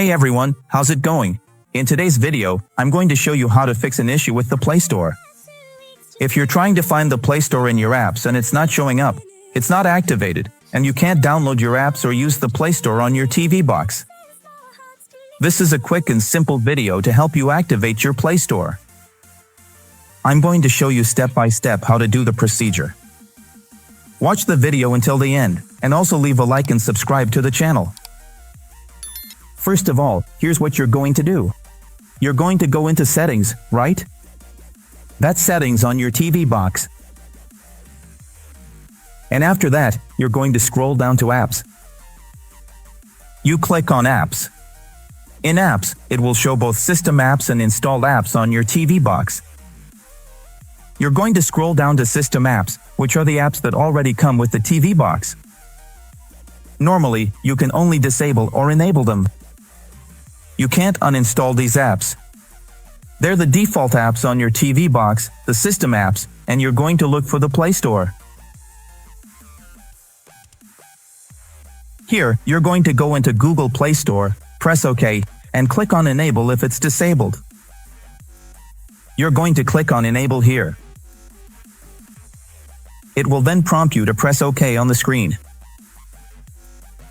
Hey everyone, how's it going? In today's video, I'm going to show you how to fix an issue with the Play Store. If you're trying to find the Play Store in your apps and it's not showing up, it's not activated, and you can't download your apps or use the Play Store on your TV box. This is a quick and simple video to help you activate your Play Store. I'm going to show you step by step how to do the procedure. Watch the video until the end, and also leave a like and subscribe to the channel. First of all, here's what you're going to do. You're going to go into Settings, right? That's Settings on your TV box. And after that, you're going to scroll down to Apps. You click on Apps. In Apps, it will show both system apps and installed apps on your TV box. You're going to scroll down to System Apps, which are the apps that already come with the TV box. Normally, you can only disable or enable them. You can't uninstall these apps. They're the default apps on your TV box, the system apps, and you're going to look for the Play Store. Here, you're going to go into Google Play Store, press OK, and click on Enable if it's disabled. You're going to click on Enable here. It will then prompt you to press OK on the screen.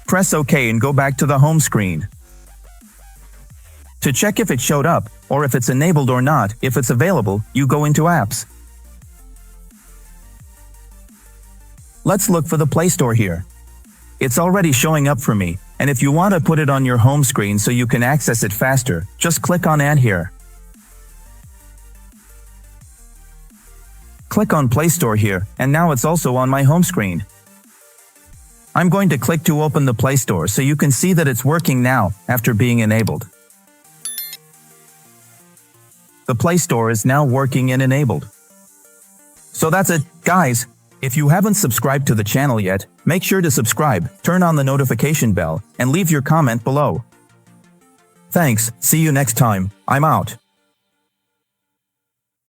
Press OK and go back to the home screen. To check if it showed up, or if it's enabled or not, if it's available, you go into Apps. Let's look for the Play Store here. It's already showing up for me, and if you want to put it on your home screen so you can access it faster, just click on Add here. Click on Play Store here, and now it's also on my home screen. I'm going to click to open the Play Store so you can see that it's working now after being enabled. The Play Store is now working and enabled. So that's it, guys. If you haven't subscribed to the channel yet, make sure to subscribe, turn on the notification bell, and leave your comment below. Thanks, see you next time, I'm out.